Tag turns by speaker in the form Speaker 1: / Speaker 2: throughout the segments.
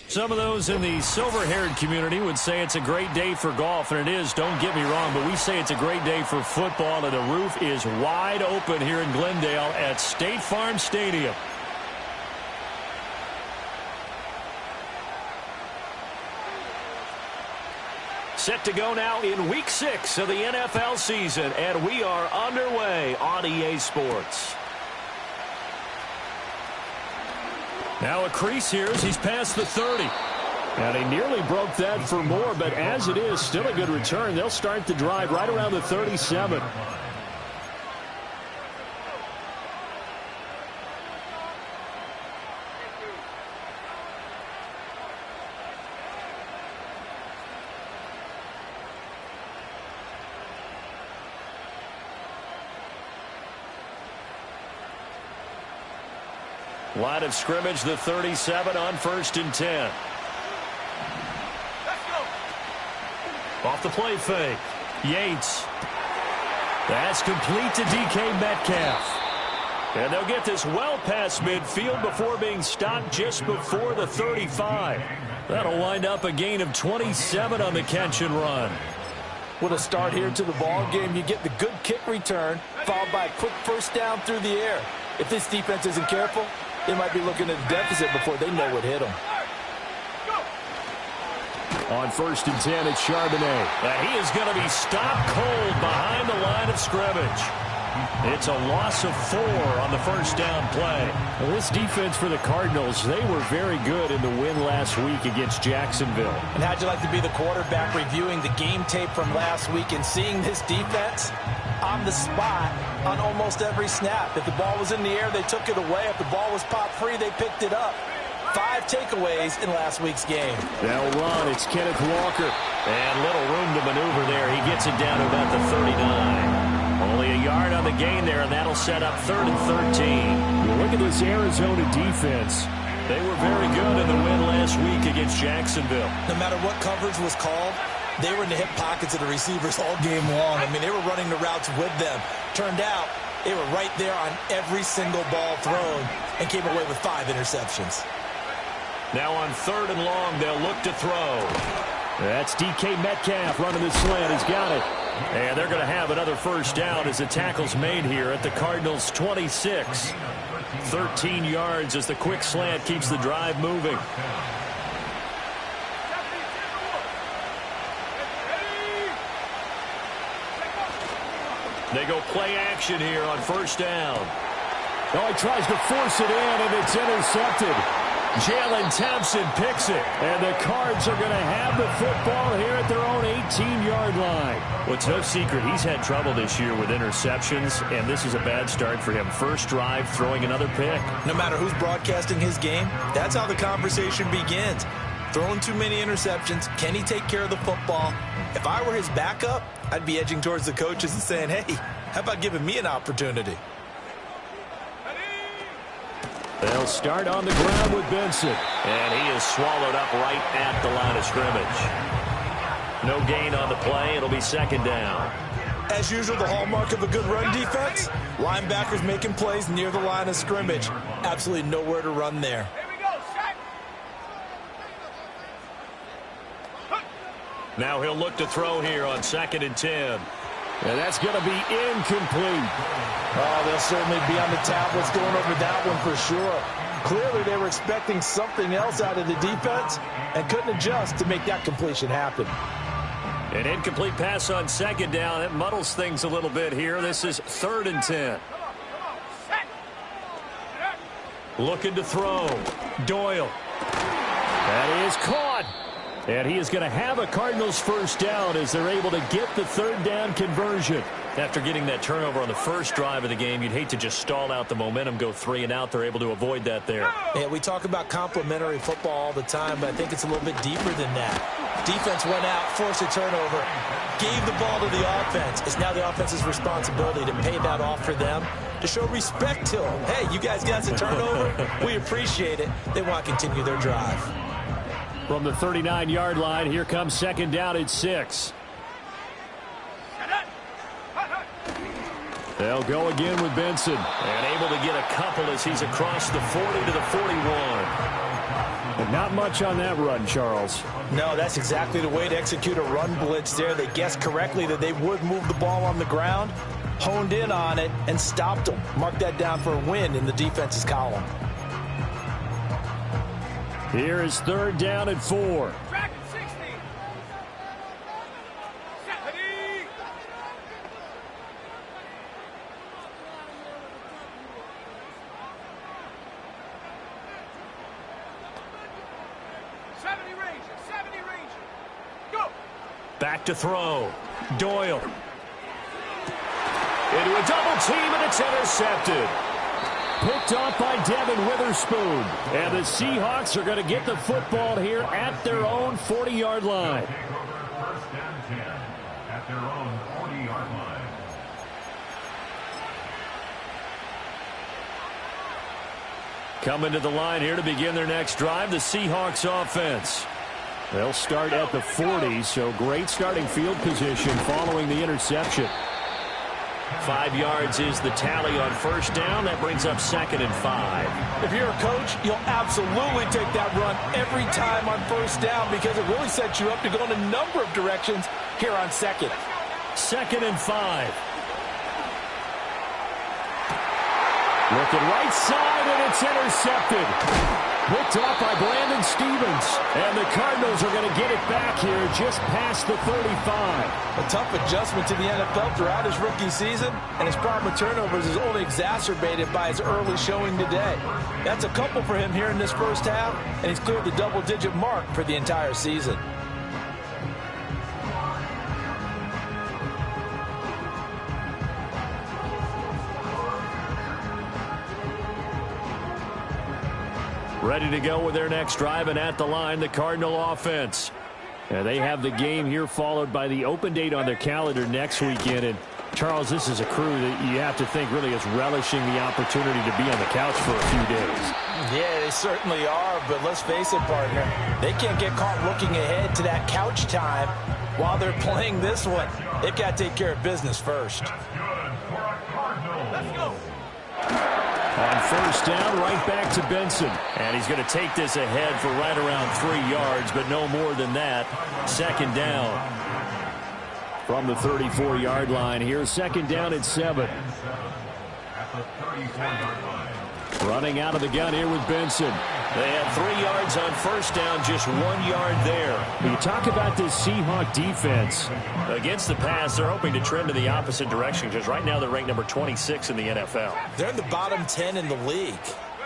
Speaker 1: Some of those in the silver-haired community would say it's a great day for golf, and it is, don't get me wrong, but we say it's a great day for football, and the roof is wide open here in Glendale at State Farm Stadium. Set to go now in Week 6 of the NFL season, and we are underway on EA Sports. Now a crease here as he's past the 30. And he nearly broke that for more, but as it is, still a good return. They'll start the drive right around the 37. Line of scrimmage, the 37 on 1st and 10. Off the play fake. Yates. That's complete to DK Metcalf. And they'll get this well past midfield before being stopped just before the 35. That'll wind up a gain of 27 on the catch and run.
Speaker 2: With a start here to the ball game, you get the good kick return, followed by a quick first down through the air. If this defense isn't careful, they might be looking at a deficit before they know what hit them.
Speaker 1: On 1st and 10, it's Charbonnet. And he is going to be stopped cold behind the line of scrimmage. It's a loss of 4 on the first down play. Well, this defense for the Cardinals, they were very good in the win last week against Jacksonville.
Speaker 2: And how'd you like to be the quarterback reviewing the game tape from last week and seeing this defense on the spot on almost every snap? If the ball was in the air, they took it away. If the ball was pop free, they picked it up. 5 takeaways in last week's game.
Speaker 1: They'll run. It's Kenneth Walker. And little room to maneuver there. He gets it down to about the 39. Only a yard on the gain there, and that'll set up 3rd and 13. Well, look at this Arizona defense. They were very good in the win last week against Jacksonville.
Speaker 2: No matter what coverage was called, they were in the hip pockets of the receivers all game long. I mean, they were running the routes with them. Turned out, they were right there on every single ball thrown and came away with 5 interceptions.
Speaker 1: Now on 3rd and long, they'll look to throw. That's DK Metcalf running the slant. He's got it. And they're going to have another first down as the tackle's made here at the Cardinals' 26. 13 yards as the quick slant keeps the drive moving. They go play action here on 1st down. Oh, he tries to force it in, and it's intercepted. Jalen Thompson picks it, and the Cards are going to have the football here at their own 18-yard line. Well, it's no secret he's had trouble this year with interceptions, and this is a bad start for him. First drive, throwing another pick.
Speaker 2: No matter who's broadcasting his game, that's how the conversation begins. Throwing too many interceptions, can he take care of the football? If I were his backup, I'd be edging towards the coaches and saying, hey, how about giving me an opportunity?
Speaker 1: They'll start on the ground with Benson. And he is swallowed up right at the line of scrimmage. No gain on the play. It'll be 2nd down.
Speaker 2: As usual, the hallmark of a good run defense, linebackers making plays near the line of scrimmage. Absolutely nowhere to run there.
Speaker 1: Now he'll look to throw here on 2nd and 10. And that's going to be incomplete.
Speaker 2: Oh, they'll certainly be on the tablets going over that one for sure. Clearly, they were expecting something else out of the defense and couldn't adjust to make that completion happen.
Speaker 1: An incomplete pass on 2nd down. It muddles things a little bit here. This is 3rd and 10. Looking to throw. Doyle. That is caught. And he is going to have a Cardinals first down as they're able to get the 3rd down conversion. After getting that turnover on the first drive of the game, you'd hate to just stall out the momentum, go 3 and out. They're able to avoid that there.
Speaker 2: Yeah, we talk about complementary football all the time, but I think it's a little bit deeper than that. Defense went out, forced a turnover, gave the ball to the offense. It's now the offense's responsibility to pay that off for them, to show respect to them. Hey, you guys got a turnover? We appreciate it. They want to continue their drive.
Speaker 1: From the 39-yard line, here comes second down at 6. They'll go again with Benson. And able to get a couple as he's across the 40 to the 41. And not much on that run, Charles.
Speaker 2: No, that's exactly the way to execute a run blitz there. They guessed correctly that they would move the ball on the ground, honed in on it, and stopped them. Mark that down for a win in the defense's column.
Speaker 1: Here is third down at 4. Back to throw. Doyle. Into a double team, and it's intercepted. Picked off by Devin Witherspoon. And the Seahawks are going to get the football here at their own 40-yard line.
Speaker 3: First down 10 at their own 40-yard line.
Speaker 1: Coming to the line here to begin their next drive, the Seahawks offense. They'll start at the 40, so great starting field position following the interception. 5 yards is the tally on first down. That brings up second and 5.
Speaker 2: If you're a coach, you'll absolutely take that run every time on first down because it really sets you up to go in a number of directions here on second.
Speaker 1: Second and 5. Looking right side, and it's intercepted. Picked off by Brandon Stevens. And the Cardinals are going to get it back here just past the 35.
Speaker 2: A tough adjustment to the NFL throughout his rookie season, and his problem with turnovers is only exacerbated by his early showing today. That's a couple for him here in this first half, and he's cleared the double-digit mark for the entire season.
Speaker 1: Ready to go with their next drive, and at the line, the Cardinal offense. And they have the game here followed by the open date on their calendar next weekend. And, Charles, this is a crew that you have to think really is relishing the opportunity to be on the couch for a few days.
Speaker 2: Yeah, they certainly are, but let's face it, partner. They can't get caught looking ahead to that couch time while they're playing this one. They've got to take care of business first.
Speaker 3: Let's go.
Speaker 1: On first down, right back to Benson. And he's going to take this ahead for right around 3 yards, but no more than that. Second down. From the 34-yard line here, second down at 7.
Speaker 3: At the 34-yard line.
Speaker 1: Running out of the gun here with Benson. They had 3 yards on first down, just 1 yard there. When you talk about this Seahawk defense, against the pass, they're hoping to trend in the opposite direction because right now they're ranked number 26 in the NFL.
Speaker 2: They're in the bottom 10 in the league.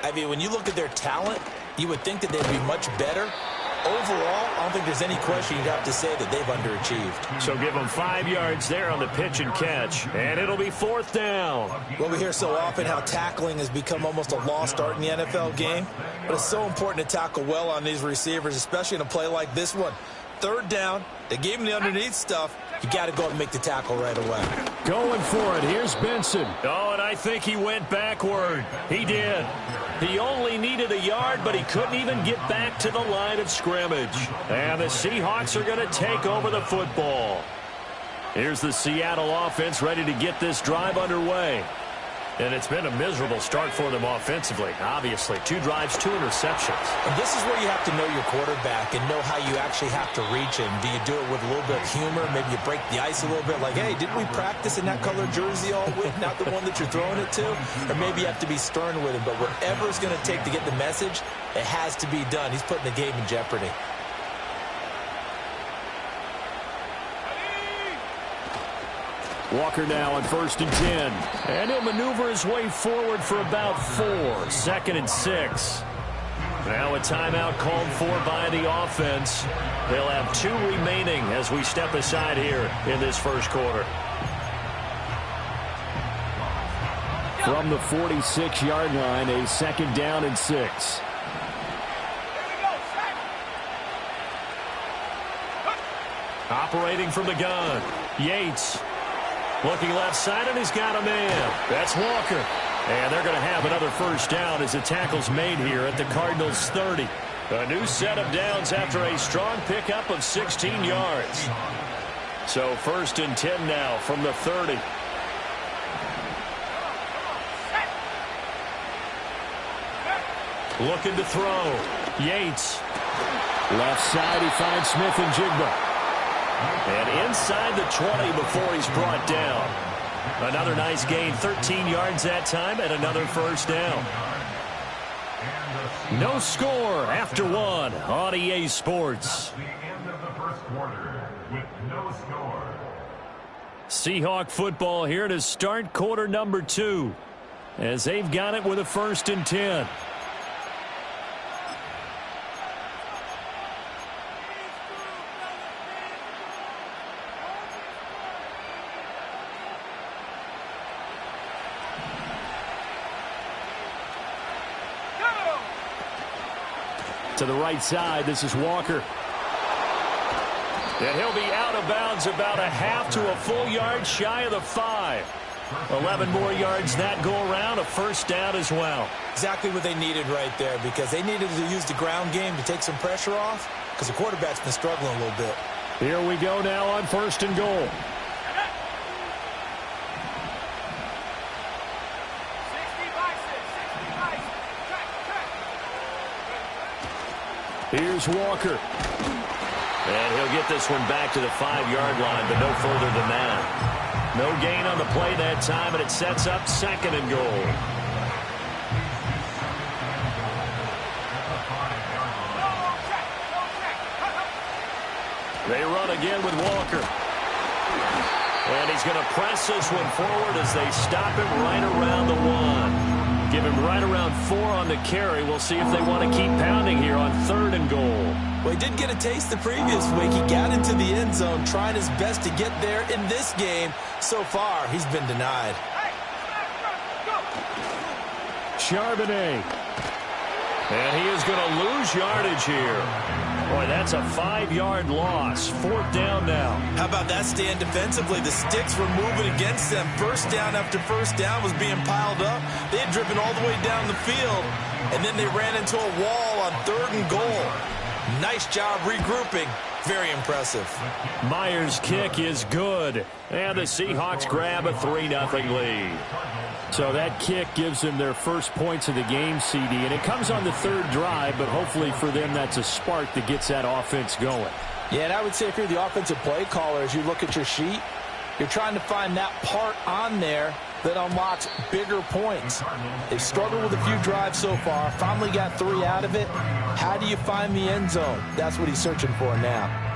Speaker 2: I mean, when you look at their talent, you would think that they'd be much better. Overall, I don't think there's any question you'd have to say that they've underachieved.
Speaker 1: So give them 5 yards there on the pitch and catch, and it'll be fourth down.
Speaker 2: Well, we hear so often how tackling has become almost a lost art in the NFL game, but it's so important to tackle well on these receivers, especially in a play like this one. Third down, they gave him the underneath stuff. You got to go and make the tackle right away.
Speaker 1: Going for it. Here's Benson. Oh, and I think he went backward. He did. He only needed a yard, but he couldn't even get back to the line of scrimmage. And the Seahawks are going to take over the football. Here's the Seattle offense ready to get this drive underway. And it's been a miserable start for them offensively, obviously. 2 drives, 2 interceptions.
Speaker 2: And this is where you have to know your quarterback and know how you actually have to reach him. Do you do it with a little bit of humor? Maybe you break the ice a little bit like, hey, didn't we practice in that color jersey all week, not the one that you're throwing it to? Or maybe you have to be stern with him. But whatever it's going to take to get the message, it has to be done. He's putting the game in jeopardy.
Speaker 1: Walker now on first and 10. And he'll maneuver his way forward for about 4. Second and 6. Now a timeout called for by the offense. They'll have 2 remaining as we step aside here in this first quarter. From the 46-yard line, a 2nd down and 6. Operating from the gun, Yates. Looking left side, and he's got a man. That's Walker. And they're going to have another 1st down as the tackle's made here at the Cardinals' 30. A new set of downs after a strong pickup of 16 yards. So 1st and 10 now from the 30. Looking to throw. Yates. Left side, he finds Smith and Jigba. And inside the 20 before he's brought down. Another nice gain, 13 yards that time, and another 1st down. No score after 1 on EA Sports.
Speaker 3: That's the end of the 1st quarter with no score.
Speaker 1: Seahawk football here to start quarter number 2 as they've got it with a 1st and 10. To the right side, this is Walker. And he'll be out of bounds about a half to a full yard shy of the 5. 11 more yards that go around, a 1st down as well.
Speaker 2: Exactly what they needed right there, because they needed to use the ground game to take some pressure off, because the quarterback's been struggling a little bit.
Speaker 1: Here we go now on 1st and goal. Here's Walker. And he'll get this one back to the 5-yard line, but no further than that. No gain on the play that time, and it sets up 2nd and goal. They run again with Walker. And he's going to press this one forward as they stop him right around the 1. Give him right around 4 on the carry. We'll see if they want to keep pounding here on 3rd and goal.
Speaker 2: Well, he did get a taste the previous week. He got into the end zone, trying his best to get there in this game. So far, he's been denied.
Speaker 1: Charbonnet. And he is going to lose yardage here. Boy, that's a 5-yard loss. 4th down now.
Speaker 2: How about that stand defensively? The sticks were moving against them. 1st down after 1st down was being piled up. They had driven all the way down the field, and then they ran into a wall on 3rd and goal. Nice job regrouping. Very impressive.
Speaker 1: Myers' kick is good, and the Seahawks grab a 3-0 lead. So that kick gives them their first points of the game, CD, and it comes on the 3rd drive, but hopefully for them that's a spark that gets that offense going.
Speaker 2: Yeah, and I would say if you're the offensive play caller, as you look at your sheet, you're trying to find that part on there that unlocks bigger points. They've struggled with a few drives so far, finally got 3 out of it. How do you find the end zone? That's what he's searching for now.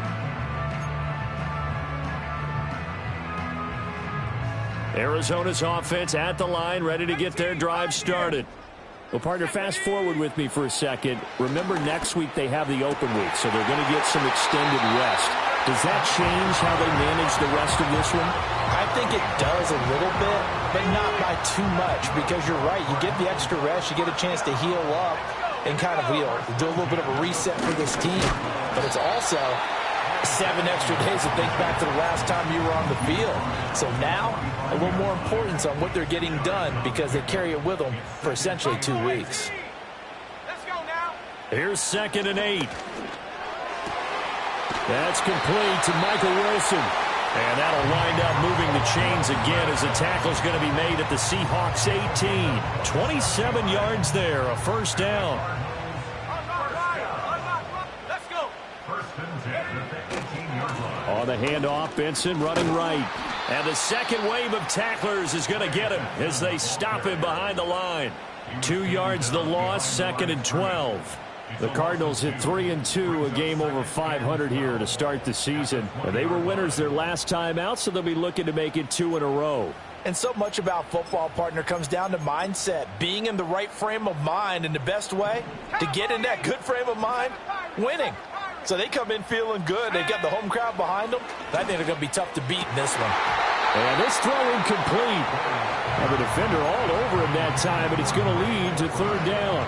Speaker 1: Arizona's offense at the line, ready to get their drive started. Well, partner, fast forward with me for a second. Remember, next week they have the open week, so they're going to get some extended rest. Does that change how they manage the rest of this one?
Speaker 2: I think it does a little bit, but not by too much, because you're right. You get the extra rest, you get a chance to heal up and kind of do a little bit of a reset for this team. But it's also 7 extra days to think back to the last time you were on the field. So now, a little more importance on what they're getting done, because they carry it with them for essentially 2 weeks.
Speaker 4: Let's go now.
Speaker 1: Here's 2nd and 8. That's complete to Michael Wilson. And that'll wind up moving the chains again as the tackle's going to be made at the Seahawks 18. 27 yards there, a 1st down.
Speaker 4: Let's go.
Speaker 3: 1st and 10 at the 18-yard line.
Speaker 1: On the handoff, Benson running right. And the second wave of tacklers is going to get him as they stop him behind the line. 2 yards the loss, 2nd and 12. The Cardinals hit 3-2, a game over 500 here to start the season. They were winners their last time out, so they'll be looking to make it 2 in a row.
Speaker 2: And so much about football, partner, comes down to mindset. Being in the right frame of mind, and the best way to get in that good frame of mind, winning. So they come in feeling good. They've got the home crowd behind them. I think they're going to be tough to beat in this one.
Speaker 1: And this throw incomplete. Well, the defender all over him that time, but it's going to lead to third down.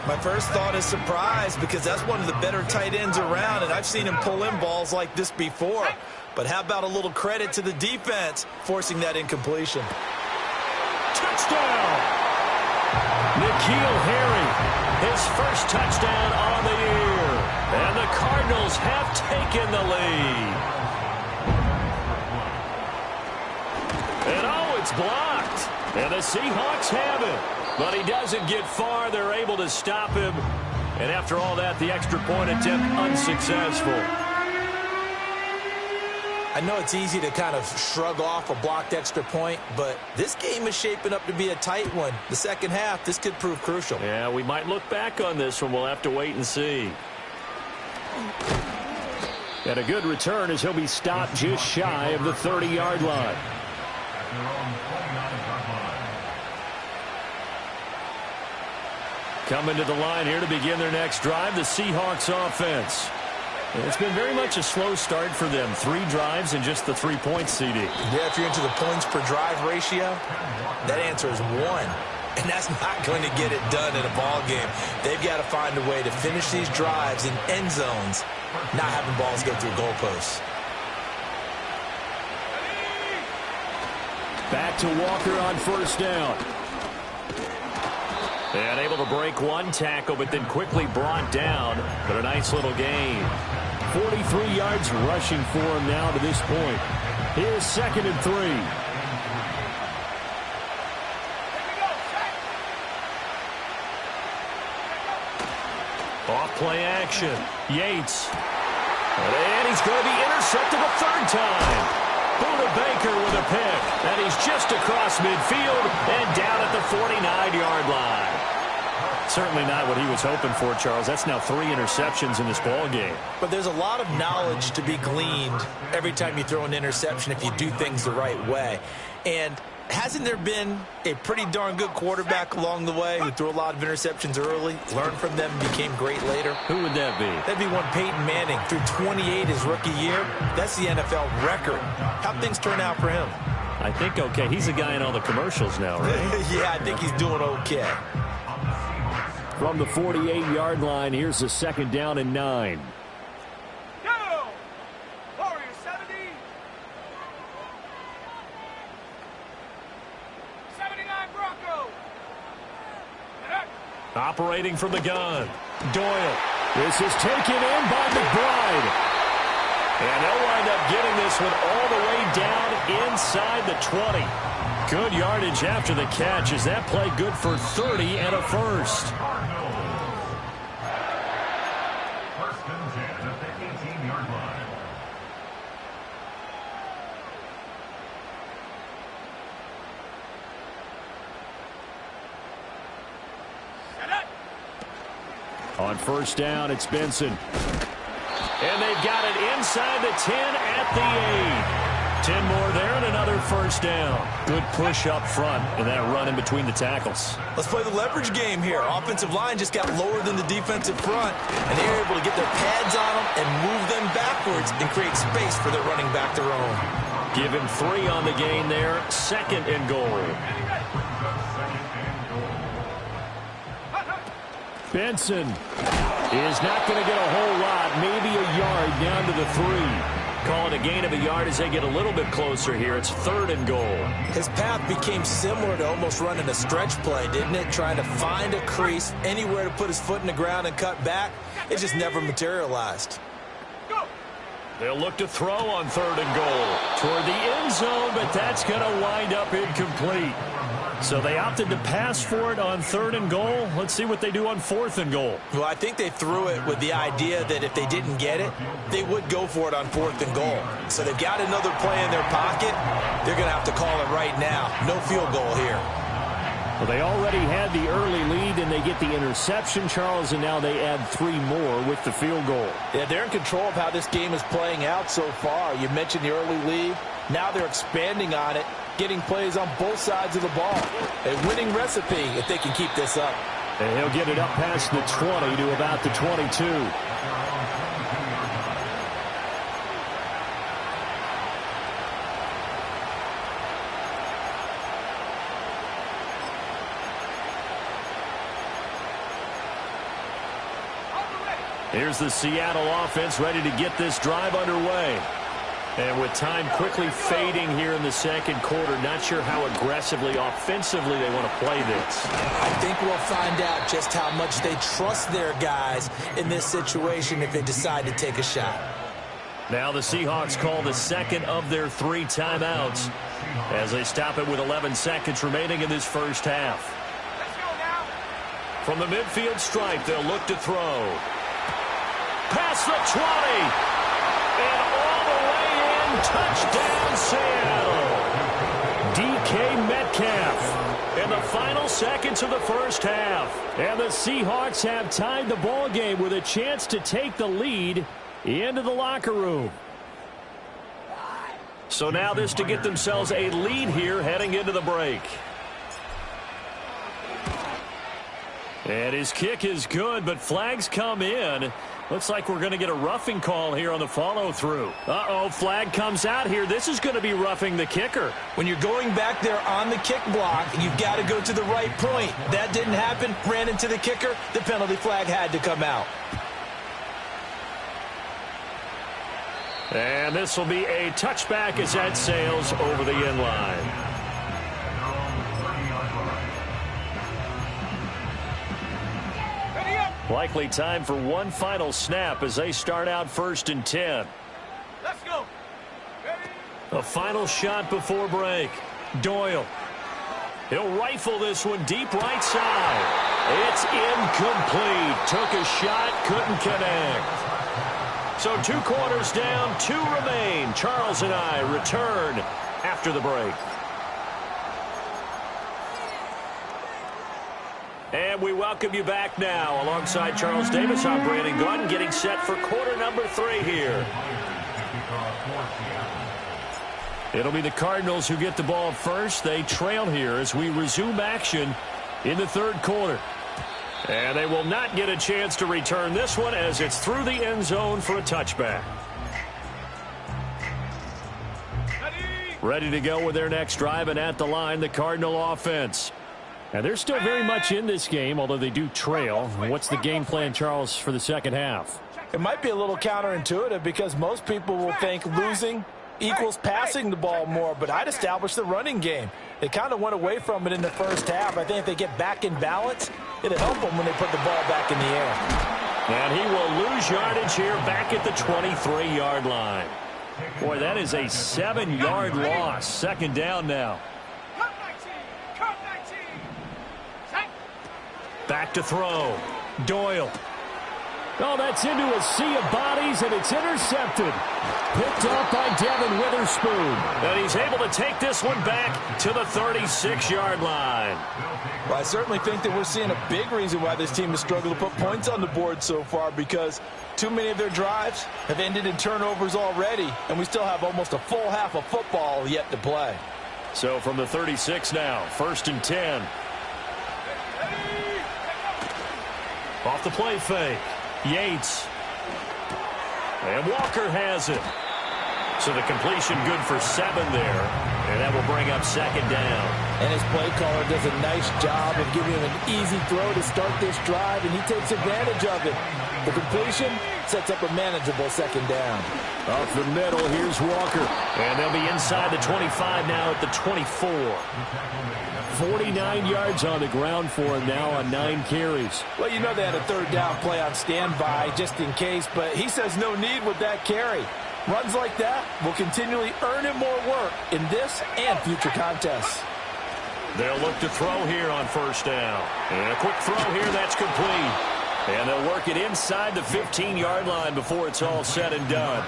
Speaker 2: My first thought is surprise because that's one of the better tight ends around, and I've seen him pull in balls like this before. But how about a little credit to the defense forcing that incompletion?
Speaker 1: Touchdown! N'Keal Harry, his first touchdown on the year. And the Cardinals have taken the lead. And oh, it's blocked. And the Seahawks have it. But he doesn't get far. They're able to stop him. And after all that, the extra point attempt unsuccessful.
Speaker 2: I know it's easy to kind of shrug off a blocked extra point, but this game is shaping up to be a tight one. The second half, this could prove crucial.
Speaker 1: Yeah, we might look back on this one. We'll have to wait and see. And a good return as he'll be stopped just shy of the 30-yard line. Coming to the line here to begin their next drive, the Seahawks offense. It's been very much a slow start for them. 3 drives and just the 3 points, CD.
Speaker 2: Yeah, if you're into the points per drive ratio, that answer is 1. And that's not going to get it done in a ball game. They've got to find a way to finish these drives in end zones, not having balls go through goalposts.
Speaker 1: Back to Walker on first down. And able to break one tackle, but then quickly brought down. But a nice little gain. 43 yards rushing for him now to this point. Here's 2nd and 3. Off play action. Yates. And he's going to be intercepted a third time. Buda Baker with a pick. And he's just across midfield and down at the 49-yard line. Certainly not what he was hoping for, Charles. That's now 3 interceptions in this ball game.
Speaker 2: But there's a lot of knowledge to be gleaned every time you throw an interception if you do things the right way. And hasn't there been a pretty darn good quarterback along the way who threw a lot of interceptions early, learned from them, and became great later?
Speaker 1: Who would that be?
Speaker 2: That'd be one Peyton Manning. Threw 28 his rookie year. That's the NFL record. How'd things turn out for him?
Speaker 1: I think okay. He's a guy in all the commercials now, right?
Speaker 2: Yeah, I think he's doing okay.
Speaker 1: From the 48-yard line, here's the 2nd down and 9.
Speaker 4: Go! Warriors 70. 79 Bronco.
Speaker 1: Operating from the gun. Doyle. This is taken in by McBride. And they'll wind up getting this one all the way down inside the 20. Good yardage after the catch. Is that play good for 30 and a first?
Speaker 3: First and 10 at the 18-yard line.
Speaker 1: On first down, it's Benson. And they've got it inside the 10 at the 8. 10 more there and another first down. Good push up front and that run in between the tackles.
Speaker 2: Let's play the leverage game here. Offensive line just got lower than the defensive front, and they're able to get their pads on them and move them backwards and create space for their running back their own.
Speaker 1: Give him 3 on the gain there. 2nd and goal. Benson is not going to get a whole lot, maybe a yard down to the 3. Call it a gain of a yard as they get a little bit closer here. It's 3rd and goal.
Speaker 2: His path became similar to almost running a stretch play, didn't it? Trying to find a crease, anywhere to put his foot in the ground and cut back. It just never materialized.
Speaker 1: They'll look to throw on 3rd and goal toward the end zone, but that's going to wind up incomplete. So they opted to pass for it on 3rd and goal. Let's see what they do on 4th and goal.
Speaker 2: Well, I think they threw it with the idea that if they didn't get it, they would go for it on 4th and goal. So they've got another play in their pocket. They're going to have to call it right now. No field goal here.
Speaker 1: Well, they already had the early lead, and they get the interception, Charles, and now they add 3 more with the field goal.
Speaker 2: Yeah, they're in control of how this game is playing out so far. You mentioned the early lead. Now they're expanding on it, getting plays on both sides of the ball. A winning recipe if they can keep this up.
Speaker 1: And he'll get it up past the 20 to about the 22. Here's the Seattle offense ready to get this drive underway. And with time quickly fading here in the second quarter, not sure how aggressively, offensively they want to play this.
Speaker 2: I think we'll find out just how much they trust their guys in this situation if they decide to take a shot.
Speaker 1: Now the Seahawks call the second of their 3 timeouts as they stop it with 11 seconds remaining in this first half.
Speaker 4: Let's go now.
Speaker 1: From the midfield stripe, they'll look to throw. Past the 20. And all the way in. Touchdown, Seattle. DK Metcalf. In the final seconds of the first half. And the Seahawks have tied the ball game with a chance to take the lead into the locker room. So now this to get themselves a lead here heading into the break. And his kick is good, but flags come in. Looks like we're going to get a roughing call here on the follow-through. Uh-oh, flag comes out here. This is going to be roughing the kicker.
Speaker 2: When you're going back there on the kick block, you've got to go to the right point. That didn't happen. Ran into the kicker. The penalty flag had to come out.
Speaker 1: And this will be a touchback as that sails over the end line. Likely time for one final snap as they start out 1st and 10.
Speaker 4: Let's go. Ready?
Speaker 1: A final shot before break. Doyle. He'll rifle this one deep right side. It's incomplete. Took a shot, couldn't connect. So 2 quarters down, 2 remain. Charles and I return after the break. And we welcome you back now. Alongside Charles Davis, I'm Brandon Gaudin, getting set for quarter number 3 here. It'll be the Cardinals who get the ball first. They trail here as we resume action in the 3rd quarter. And they will not get a chance to return this one as it's through the end zone for a touchback. Ready to go with their next drive, and at the line, the Cardinal offense. And they're still very much in this game, although they do trail. What's the game plan, Charles, for the second half?
Speaker 2: It might be a little counterintuitive because most people will think losing equals passing the ball more, but I'd establish the running game. They kind of went away from it in the first half. I think if they get back in balance, it'll help them when they put the ball back in the air.
Speaker 1: And he will lose yardage here back at the 23-yard line. Boy, that is a 7-yard loss. 2nd down now. Back to throw. Doyle. Oh, that's into a sea of bodies, and it's intercepted. Picked up by Devin Witherspoon. And he's able to take this one back to the 36-yard line.
Speaker 2: Well, I certainly think that we're seeing a big reason why this team has struggled to put points on the board so far, because too many of their drives have ended in turnovers already, and we still have almost a full half of football yet to play.
Speaker 1: So from the 36 now, 1st and 10. Off the play fake. Yates. And Walker has it. So the completion good for 7 there. And that will bring up 2nd down.
Speaker 2: And his play caller does a nice job of giving him an easy throw to start this drive, and he takes advantage of it. The completion sets up a manageable 2nd down.
Speaker 1: Off the middle, here's Walker. And they'll be inside the 25 now at the 24. 49 yards on the ground for him now on 9 carries.
Speaker 2: Well, you know they had a 3rd down play on standby just in case, but he says no need with that carry. Runs like that will continually earn him more work in this and future contests.
Speaker 1: They'll look to throw here on 1st down. And a quick throw here, that's complete. And they'll work it inside the 15-yard line before it's all said and done.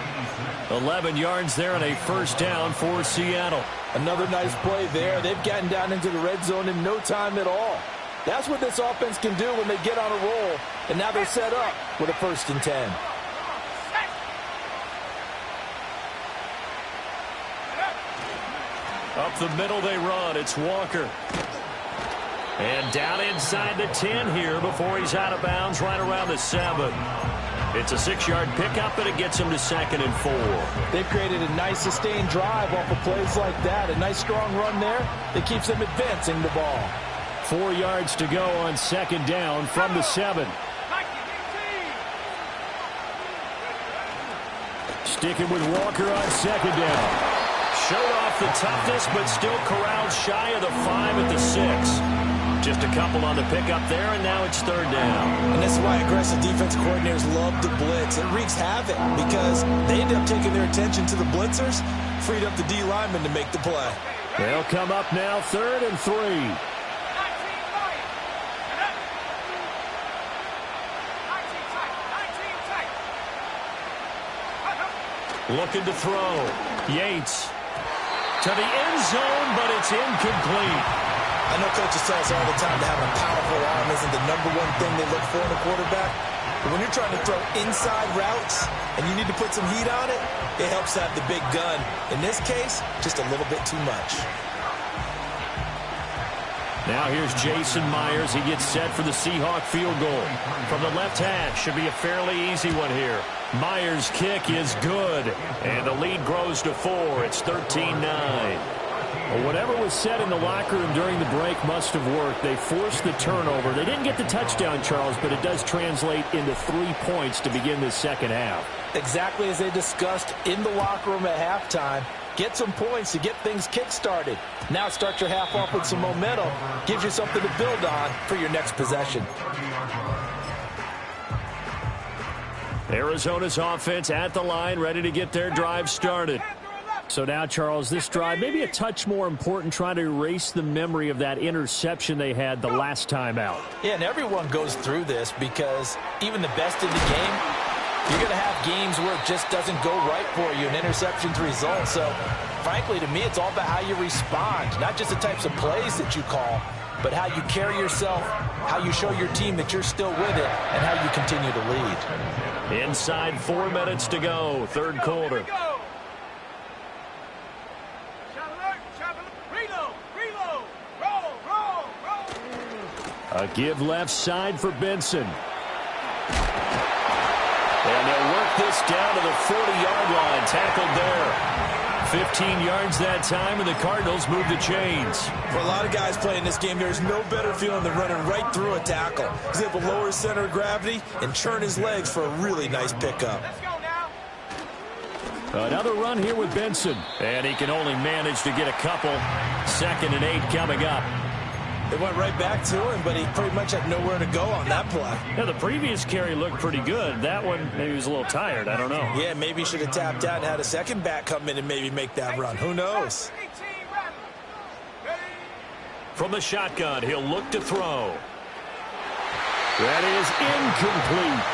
Speaker 1: 11 yards there and a 1st down for Seattle.
Speaker 2: Another nice play there. They've gotten down into the red zone in no time at all. That's what this offense can do when they get on a roll. And now they're set up with a 1st and 10.
Speaker 1: Up the middle they run. It's Walker. And down inside the 10 here before he's out of bounds right around the 7. It's a 6-yard pickup, and it gets him to 2nd and 4.
Speaker 2: They've created a nice sustained drive off of plays like that. A nice strong run there that keeps them advancing the ball.
Speaker 1: 4 yards to go on 2nd down from the 7. Sticking with Walker on second down. Showed off the toughness, but still corralled shy of the 5 at the 6. Just a couple on the pickup there, and now it's third down.
Speaker 2: And that's why aggressive defense coordinators love to blitz. It wreaks havoc because they end up taking their attention to the blitzers, freed up the D lineman to make the play.
Speaker 1: They'll come up now, 3rd and 3. Looking to throw. Yates to the end zone, but it's incomplete.
Speaker 2: I know coaches tell us all the time that having a powerful arm isn't the #1 thing they look for in a quarterback. But when you're trying to throw inside routes and you need to put some heat on it, it helps have the big gun. In this case, just a little bit too much.
Speaker 1: Now here's Jason Myers. He gets set for the Seahawk field goal. From the left hash, should be a fairly easy one here. Myers' kick is good, and the lead grows to 4. It's 13-9. Well, whatever was said in the locker room during the break must have worked. They forced the turnover. They didn't get the touchdown, Charles, but it does translate into 3 points to begin this second half.
Speaker 2: Exactly as they discussed in the locker room at halftime. Get some points to get things kick-started. Now start your half off with some momentum. Gives you something to build on for your next possession.
Speaker 1: Arizona's offense at the line, ready to get their drive started. So now, Charles, this drive maybe a touch more important, trying to erase the memory of that interception they had the last time out.
Speaker 2: Yeah, and everyone goes through this because even the best in the game, you're going to have games where it just doesn't go right for you, and interceptions result. So, frankly, to me, it's all about how you respond, not just the types of plays that you call, but how you carry yourself, how you show your team that you're still with it, and how you continue to lead.
Speaker 1: Inside 4 minutes to go, third quarter. A give left side for Benson. And they'll work this down to the 40-yard line, tackled there. 15 yards that time, and the Cardinals move the chains.
Speaker 2: For a lot of guys playing this game, there's no better feeling than running right through a tackle. He's able to lower his center of gravity and churn his legs for a really nice pickup.
Speaker 4: Let's go now.
Speaker 1: Another run here with Benson. And he can only manage to get a couple. 2nd and 8 coming up.
Speaker 2: They went right back to him, but he pretty much had nowhere to go on that play.
Speaker 1: Yeah, the previous carry looked pretty good. That one, maybe he was a little tired. I don't know.
Speaker 2: Yeah, maybe he should have tapped out and had a second back come in and maybe make that run. Who knows?
Speaker 1: From the shotgun, he'll look to throw. That is incomplete.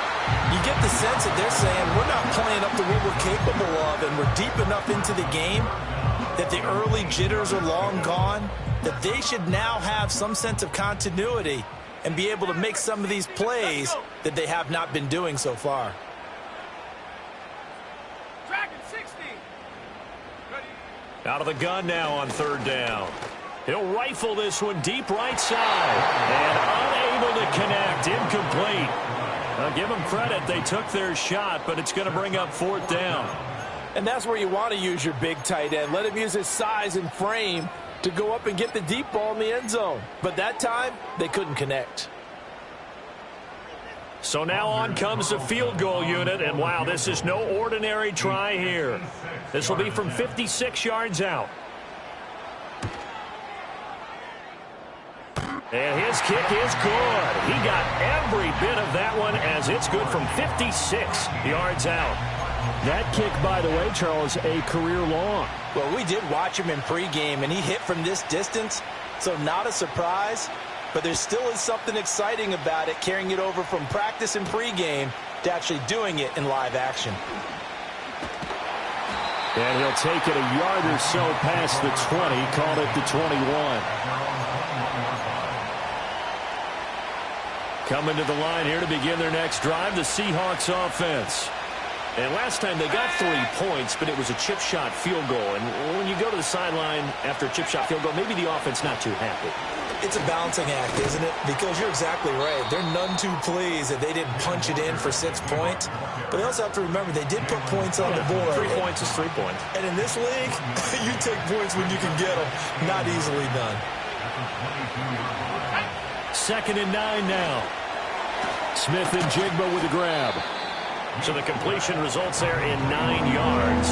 Speaker 2: You get the sense that they're saying we're not playing up to what we're capable of, and we're deep enough into the game that the early jitters are long gone, that they should now have some sense of continuity and be able to make some of these plays that they have not been doing so far.
Speaker 4: Dragon 60. Ready.
Speaker 1: Out of the gun now on third down. He'll rifle this one deep right side. And unable to connect. Incomplete. I'll give them credit. They took their shot, but it's going to bring up 4th down.
Speaker 2: And that's where you want to use your big tight end. Let him use his size and frame to go up and get the deep ball in the end zone. But that time, they couldn't connect.
Speaker 1: So now on comes the field goal unit. And, wow, this is no ordinary try here. This will be from 56 yards out. And his kick is good. He got every bit of that one as it's good from 56 yards out. That kick, by the way, Charles, a career long.
Speaker 2: Well, we did watch him in pregame, and he hit from this distance, so not a surprise. But there still is something exciting about it, carrying it over from practice and pregame to actually doing it in live action.
Speaker 1: And he'll take it a yard or so past the 20, called it the 21. Coming to the line here to begin their next drive, the Seahawks offense. And last time they got 3 points, but it was a chip shot field goal. And when you go to the sideline after a chip shot field goal, maybe the offense not too happy.
Speaker 2: It's a balancing act, isn't it? Because you're exactly right. They're none too pleased that they didn't punch it in for 6 points. But they also have to remember they did put points on the board.
Speaker 1: 3 points is 3 points.
Speaker 2: And in this league, you take points when you can get them. Not easily done.
Speaker 1: 2nd and 9 now. Smith and Jigba with a grab. So the completion results there in 9 yards.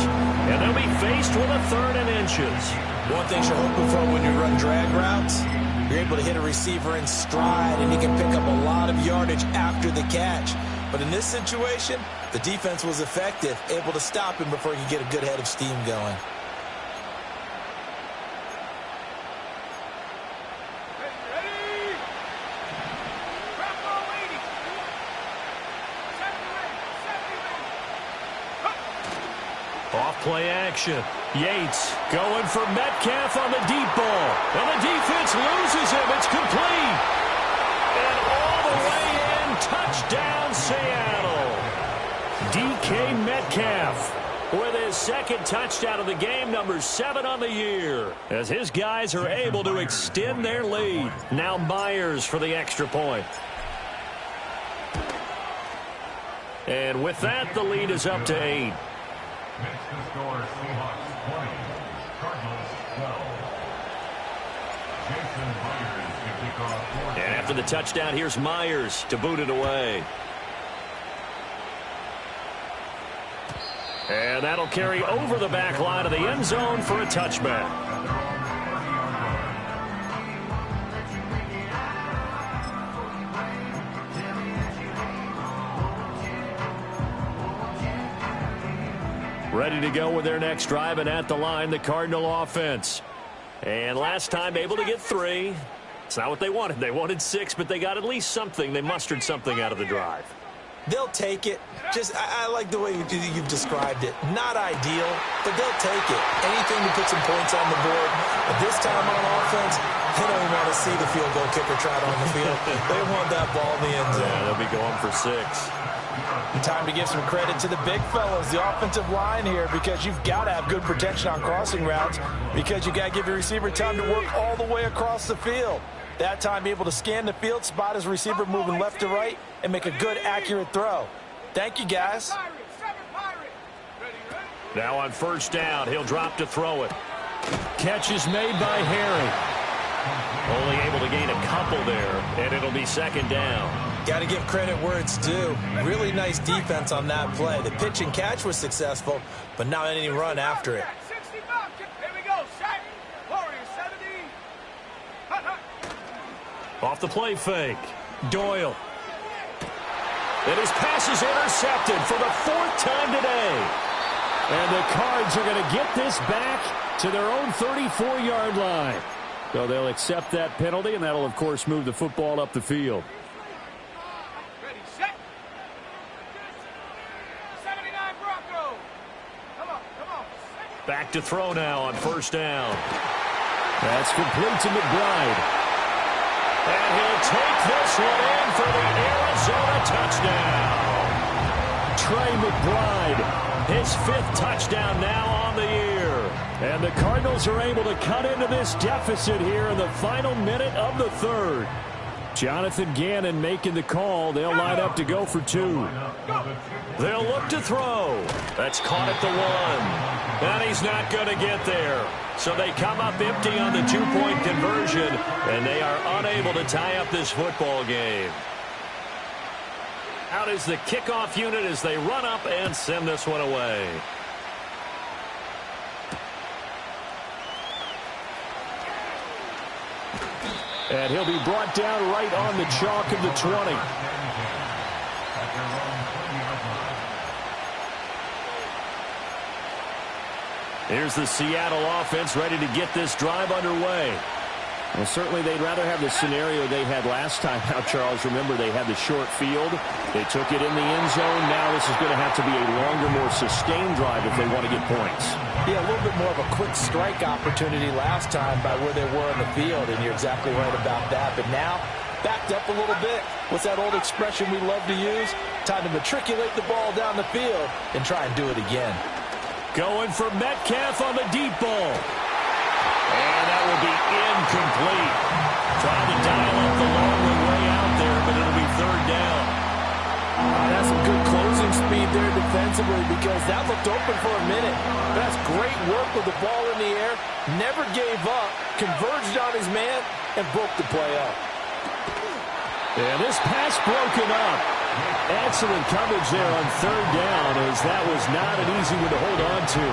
Speaker 1: And they'll be faced with a 3rd and inches.
Speaker 2: One thing you're hoping for when you run drag routes, you're able to hit a receiver in stride, and he can pick up a lot of yardage after the catch. But in this situation, the defense was effective, able to stop him before he could get a good head of steam going.
Speaker 1: Off-play action. Yates going for Metcalf on the deep ball. And the defense loses him. It's complete. And all the way in, touchdown Seattle. DK Metcalf with his 2nd touchdown of the game, number 7 on the year, as his guys are able to extend their lead. Now Myers for the extra point. And with that, the lead is up to 8.
Speaker 3: Next to score, Seahawks 20, Cardinals 12. Jason Myers to kick off.
Speaker 1: And after the touchdown, here's Myers to boot it away. And that'll carry over the back line of the end zone for a touchback. Ready to go with their next drive, and at the line, the Cardinal offense. And last time, able to get 3. It's not what they wanted. They wanted 6, but they got at least something. They mustered something out of the drive.
Speaker 2: They'll take it. I like the way you've described it. Not ideal, but they'll take it. Anything to put some points on the board. But this time on offense, they don't even want to see the field goal kicker trot on the field. They want that ball in the end zone.
Speaker 1: Yeah, they'll be going for 6.
Speaker 2: Time to give some credit to the big fellas, the offensive line here, because you've got to have good protection on crossing routes, because you got to give your receiver time to work all the way across the field. That time, be able to scan the field, spot his receiver moving left to right, and make a good, accurate throw. Thank you, guys.
Speaker 1: Now on 1st down, he'll drop to throw it. Catch is made by Harry. Only able to gain a couple there, and it'll be 2nd down.
Speaker 2: Got to give credit where it's due. Really nice defense on that play. The pitch and catch was successful, but not any run after it.
Speaker 4: Here we go. Set. Warriors 70.
Speaker 1: Off the play fake. Doyle. And his pass is intercepted for the 4th time today. And the Cards are going to get this back to their own 34-yard line. So they'll accept that penalty, and that'll, of course, move the football up the field.
Speaker 4: Ready, set. 79 Bronco. Come on.
Speaker 1: Back to throw now on 1st down. That's complete to McBride. And he'll take this one in for the Arizona touchdown. Trey McBride, his 5th touchdown now on the year. And the Cardinals are able to cut into this deficit here in the final minute of the 3rd. Jonathan Gannon making the call. They'll line up to go for 2. They'll look to throw. That's caught at the 1. And he's not going to get there. So they come up empty on the 2-point conversion, and they are unable to tie up this football game. Out is the kickoff unit as they run up and send this one away. And he'll be brought down right on the chalk of the 20. Here's the Seattle offense ready to get this drive underway. Well, certainly they'd rather have the scenario they had last time out, Charles. Remember, they had the short field. They took it in the end zone. Now this is going to have to be a longer, more sustained drive if they want to get points.
Speaker 2: Yeah, a little bit more of a quick strike opportunity last time by where they were on the field, and you're exactly right about that. But now, backed up a little bit. What's that old expression we love to use? Time to matriculate the ball down the field and try and do it again.
Speaker 1: Going for Metcalf on the deep ball. And that will be incomplete. Trying to dial up the long way out there, but it'll be 3rd down.
Speaker 2: That's some good closing speed there defensively, because that looked open for a minute. That's great work with the ball in the air. Never gave up, converged on his man, and broke the play up.
Speaker 1: And this pass broken up. Excellent coverage there on third down, as that was not an easy one to hold on to.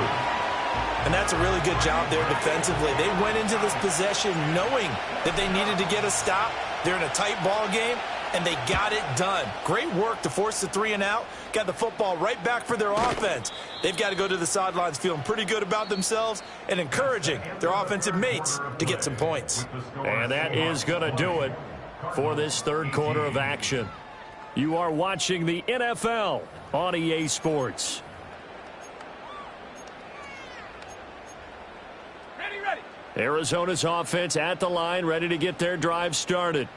Speaker 2: And that's a really good job there defensively. They went into this possession knowing that they needed to get a stop. They're in a tight ball game, and they got it done. Great work to force the 3 and out. Got the football right back for their offense. They've got to go to the sidelines feeling pretty good about themselves and encouraging their offensive mates to get some points.
Speaker 1: And that is going to do it for this third quarter of action. You are watching the NFL on EA Sports.
Speaker 4: Ready.
Speaker 1: Arizona's offense at the line, ready to get their drive started.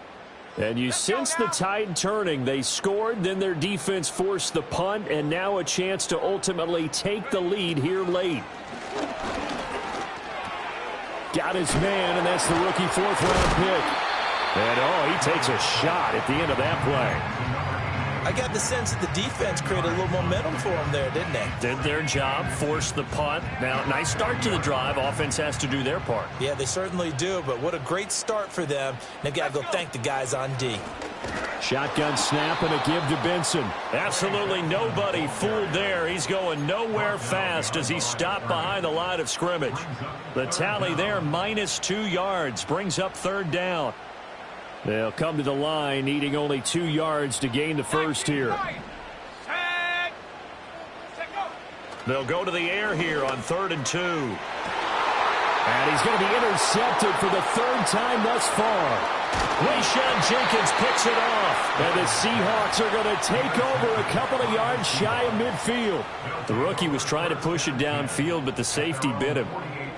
Speaker 1: And you sense the tide turning. They scored, then their defense forced the punt, and now a chance to ultimately take the lead here late. Got his man, and that's the rookie fourth-round pick. And, he takes a shot at the end of that play.
Speaker 2: I got the sense that the defense created a little momentum for them there, didn't they?
Speaker 1: Did their job, forced the punt. Now, nice start to the drive. Offense has to do their part.
Speaker 2: Yeah, they certainly do, but what a great start for them. They've got to go thank the guys on D.
Speaker 1: Shotgun snap and a give to Benson. Absolutely nobody fooled there. He's going nowhere fast as he stopped behind the line of scrimmage. The tally there, -2 yards, brings up third down. They'll come to the line, needing only 2 yards to gain the first here. They'll go to the air here on 3rd and 2. And he's going to be intercepted for the third time thus far. Wayshawn Jenkins picks it off. And the Seahawks are going to take over a couple of yards shy of midfield. The rookie was trying to push it downfield, but the safety bit him.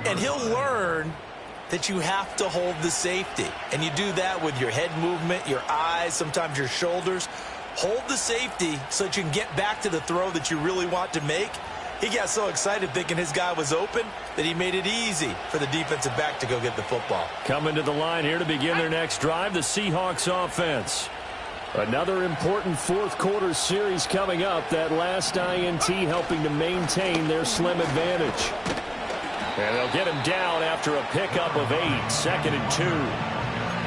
Speaker 2: And he'll learn that you have to hold the safety. And you do that with your head movement, your eyes, sometimes your shoulders. Hold the safety so that you can get back to the throw that you really want to make. He got so excited thinking his guy was open that he made it easy for the defensive back to go get the football.
Speaker 1: Coming to the line here to begin their next drive, the Seahawks offense. Another important fourth quarter series coming up. That last INT helping to maintain their slim advantage. And they'll get him down after a pickup of 8, 2nd and 2.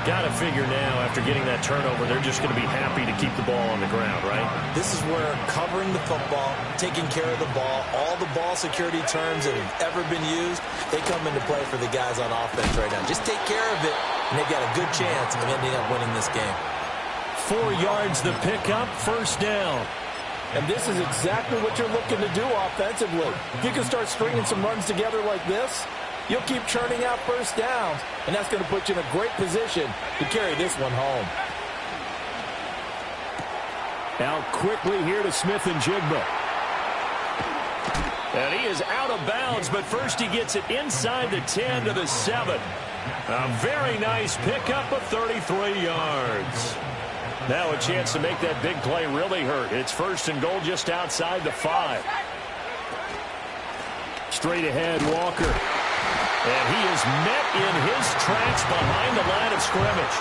Speaker 1: Got to figure now, after getting that turnover, they're just going to be happy to keep the ball on the ground, right?
Speaker 2: This is where covering the football, taking care of the ball, all the ball security terms that have ever been used, they come into play for the guys on offense right now. Just take care of it, and they've got a good chance of ending up winning this game.
Speaker 1: 4 yards the pickup, first down.
Speaker 2: And this is exactly what you're looking to do offensively. If you can start stringing some runs together like this, you'll keep churning out first downs, and that's going to put you in a great position to carry this one home.
Speaker 1: Out quickly here to Smith and Jigba. And he is out of bounds, but first he gets it inside the 10 to the 7. A very nice pickup of 33 yards. Now a chance to make that big play really hurt. It's 1st and goal just outside the 5. Straight ahead, Walker. And he is met in his tracks behind the line of scrimmage.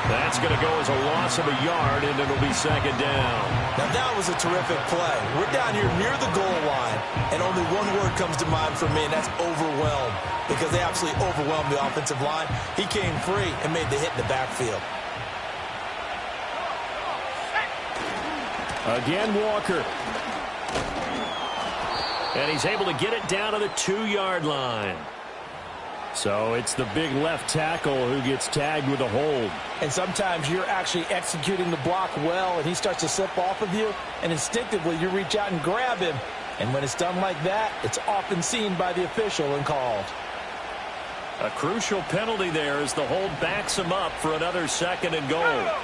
Speaker 1: That's going to go as a loss of a yard, and it'll be 2nd down.
Speaker 2: Now that was a terrific play. We're down here near the goal line, and only one word comes to mind for me, and that's overwhelmed, because they absolutely overwhelmed the offensive line. He came free and made the hit in the backfield.
Speaker 1: Again, Walker. And he's able to get it down to the 2-yard line. So it's the big left tackle who gets tagged with a hold.
Speaker 2: And sometimes you're actually executing the block well, and he starts to slip off of you, and instinctively you reach out and grab him. And when it's done like that, it's often seen by the official and called.
Speaker 1: A crucial penalty there as the hold backs him up for another 2nd and goal.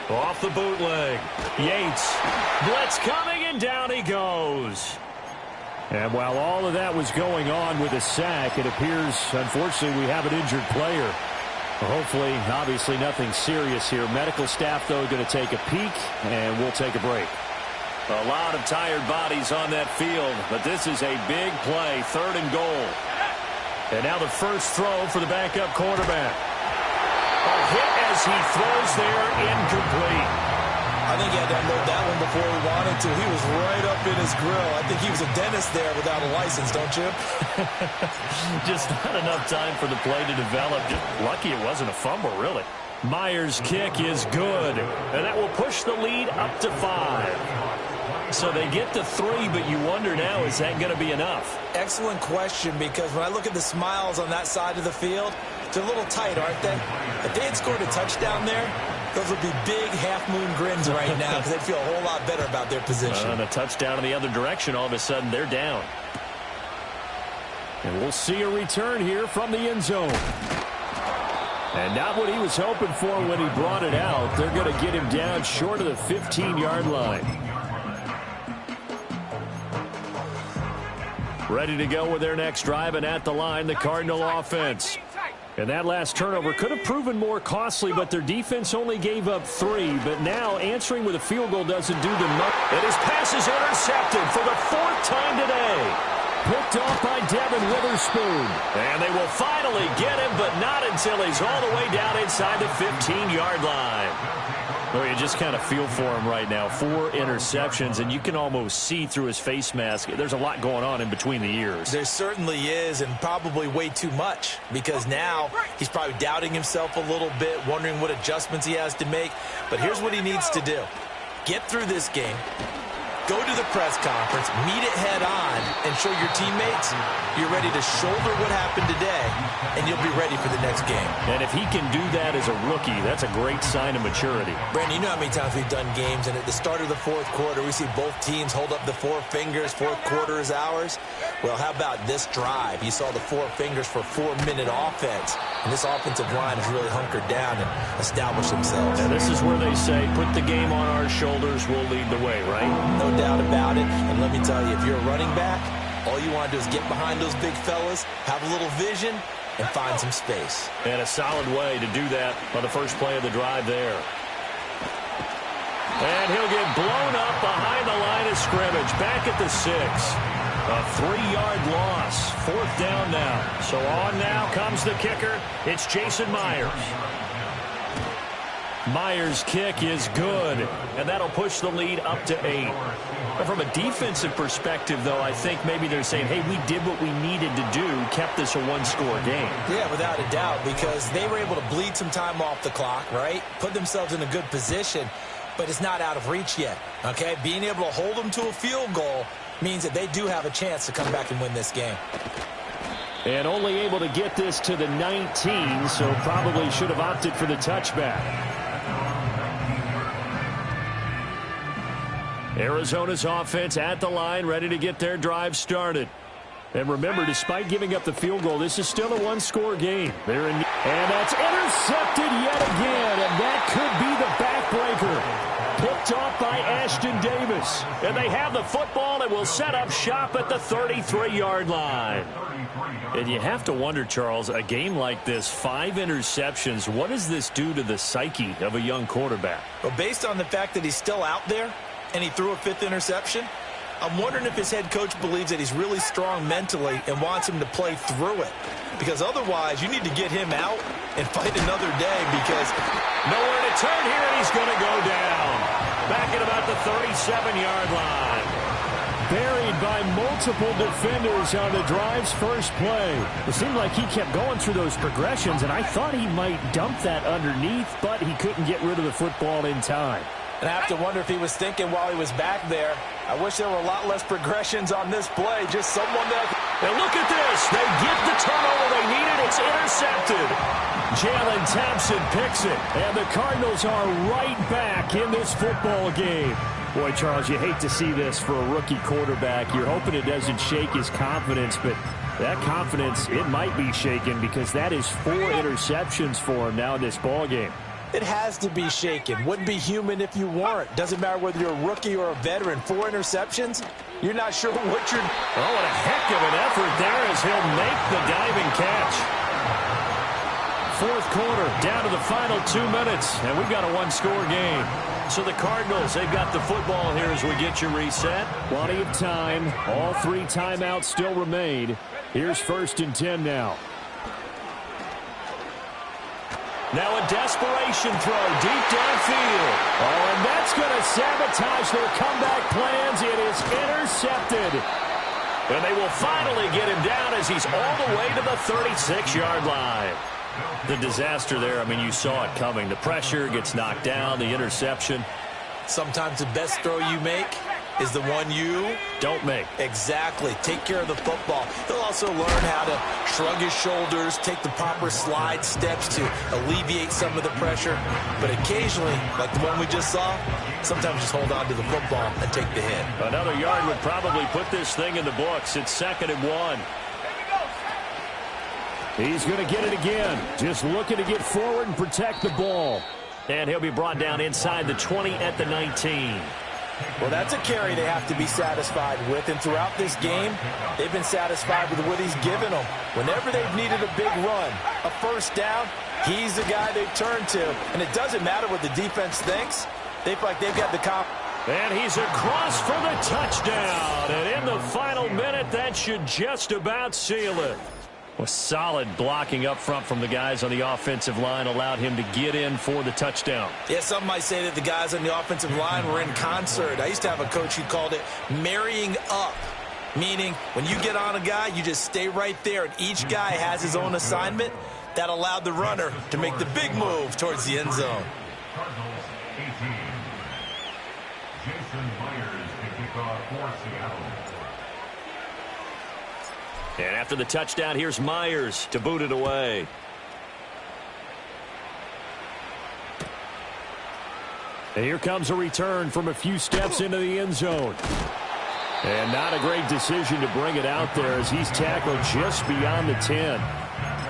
Speaker 1: Off the bootleg. Yates. Blitz coming, and down he goes. And while all of that was going on with a sack, it appears, unfortunately, we have an injured player. Hopefully, obviously, nothing serious here. Medical staff, though, going to take a peek, and we'll take a break. A lot of tired bodies on that field, but this is a big play, 3rd and goal. And now the first throw for the backup quarterback. A hit as he throws there, incomplete.
Speaker 2: I think he had to unload that one before he wanted to. He was right up in his grill. I think he was a dentist there without a license, don't you?
Speaker 1: Just not enough time for the play to develop. Just lucky it wasn't a fumble, really. Myers' kick is good, and that will push the lead up to 5. So they get to 3, but you wonder now, is that going to be enough?
Speaker 2: Excellent question, because when I look at the smiles on that side of the field, they're a little tight, aren't they? If they had scored a touchdown there, those would be big half-moon grins right now because they'd feel a whole lot better about their position.
Speaker 1: And a touchdown in the other direction, all of a sudden they're down. And we'll see a return here from the end zone. And not what he was hoping for when he brought it out. They're going to get him down short of the 15-yard line. Ready to go with their next drive, and at the line, the Cardinal offense. And that last turnover could have proven more costly, but their defense only gave up 3. But now answering with a field goal doesn't do them much. And his pass is intercepted for the 4th time today. Picked off by Devin Witherspoon. And they will finally get him, but not until he's all the way down inside the 15-yard line. Well, you just kind of feel for him right now. 4 interceptions, and you can almost see through his face mask. There's a lot going on in between the ears.
Speaker 2: There certainly is, and probably way too much, because now he's probably doubting himself a little bit, wondering what adjustments he has to make. But here's what he needs to do. Get through this game. Go to the press conference, meet it head on, and show your teammates you're ready to shoulder what happened today, and you'll be ready for the next game.
Speaker 1: And if he can do that as a rookie, that's a great sign of maturity.
Speaker 2: Brandon, you know how many times we've done games, and at the start of the 4th quarter, we see both teams hold up the 4 fingers, 4th quarter is ours. Well, how about this drive? You saw the 4 fingers for 4-minute offense, and this offensive line has really hunkered down and established themselves.
Speaker 1: And this is where they say, put the game on our shoulders, we'll lead the way, right?
Speaker 2: No doubt about it. And let me tell you, if you're a running back, all you want to do is get behind those big fellas, have a little vision, and find some space.
Speaker 1: And a solid way to do that on the first play of the drive there. And he'll get blown up behind the line of scrimmage, back at the 6. A 3-yard loss. 4th down now. So on now comes the kicker. It's Jason Myers. Myers' kick is good, and that'll push the lead up to 8. But from a defensive perspective, though, I think maybe they're saying, hey, we did what we needed to do, kept this a 1-score game.
Speaker 2: Yeah, without a doubt, because they were able to bleed some time off the clock, right? Put themselves in a good position, but it's not out of reach yet, okay? Being able to hold them to a field goal means that they do have a chance to come back and win this game.
Speaker 1: And only able to get this to the 19, so probably should have opted for the touchback. Arizona's offense at the line, ready to get their drive started. And remember, despite giving up the field goal, this is still a 1-score game. And that's intercepted yet again, and that could be the backbreaker. Picked off by Ashton Davis. And they have the football and will set up shop at the 33-yard line. And you have to wonder, Charles, a game like this, 5 interceptions, what does this do to the psyche of a young quarterback?
Speaker 2: Well, based on the fact that he's still out there, and he threw a 5th interception, I'm wondering if his head coach believes that he's really strong mentally and wants him to play through it. Because otherwise, you need to get him out and fight another day, because
Speaker 1: nowhere to turn here, and he's going to go down. Back at about the 37-yard line. Buried by multiple defenders on the drive's first play. It seemed like he kept going through those progressions, and I thought he might dump that underneath, but he couldn't get rid of the football in time.
Speaker 2: And I have to wonder if he was thinking while he was back there, I wish there were a lot less progressions on this play. Just someone that...
Speaker 1: And look at this. They get the turnover they needed. It's intercepted. Jalen Thompson picks it. And the Cardinals are right back in this football game. Boy, Charles, you hate to see this for a rookie quarterback. You're hoping it doesn't shake his confidence, but that confidence, it might be shaken because that is 4 interceptions for him now in this ball game.
Speaker 2: It has to be shaken. Wouldn't be human if you weren't. Doesn't matter whether you're a rookie or a veteran. 4 interceptions, you're not sure what you're...
Speaker 1: Oh, what a heck of an effort there as he'll make the diving catch. 4th quarter, down to the final 2 minutes, and we've got a 1-score game. So the Cardinals, they've got the football here as we get you reset. Plenty of time. All 3 timeouts still remain. Here's 1st and 10 now. Now a desperation throw deep downfield. Oh, and that's going to sabotage their comeback plans. It is intercepted. And they will finally get him down as he's all the way to the 36-yard line. The disaster there, I mean, you saw it coming. The pressure gets knocked down, the interception.
Speaker 2: Sometimes the best throw you make is the one you
Speaker 1: don't make.
Speaker 2: Exactly. Take care of the football. He'll also learn how to shrug his shoulders, take the proper slide steps to alleviate some of the pressure. But occasionally, like the one we just saw, sometimes just hold on to the football and take the hit.
Speaker 1: Another yard would probably put this thing in the books. It's 2nd and 1. He's going to get it again. Just looking to get forward and protect the ball. And he'll be brought down inside the 20 at the 19.
Speaker 2: Well, that's a carry they have to be satisfied with. And throughout this game, they've been satisfied with what he's given them. Whenever they've needed a big run, a first down, he's the guy they've turned to. And it doesn't matter what the defense thinks. They feel like they've got the
Speaker 1: And he's across for the touchdown. And in the final minute, that should just about seal it. Well, solid blocking up front from the guys on the offensive line allowed him to get in for the touchdown.
Speaker 2: Yeah, some might say that the guys on the offensive line were in concert. I used to have a coach who called it marrying up, meaning when you get on a guy, you just stay right there, and each guy has his own assignment. That allowed the runner to make the big move towards the end zone.
Speaker 3: Cardinals 18. Jason Myers to kick off for Seattle.
Speaker 1: And after the touchdown, here's Myers to boot it away. And here comes a return from a few steps into the end zone. And not a great decision to bring it out there as he's tackled just beyond the 10.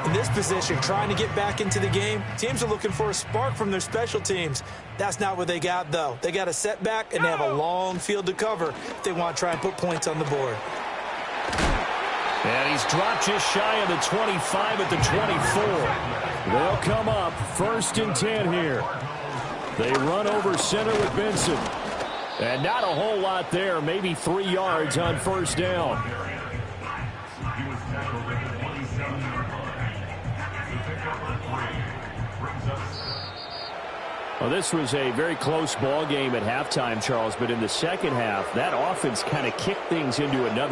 Speaker 2: In this position, trying to get back into the game, teams are looking for a spark from their special teams. That's not what they got, though. They got a setback, and they have a long field to cover if they want to try and put points on the board.
Speaker 1: And he's dropped just shy of the 25 at the 24. They'll come up 1st and 10 here. They run over center with Benson. And not a whole lot there, maybe 3 yards on 1st down.
Speaker 3: He was tackled at the 27-yard line. The pickup of 3 brings us.
Speaker 1: Well, this was a very close ball game at halftime, Charles, but in the second half, that offense kind of kicked things into another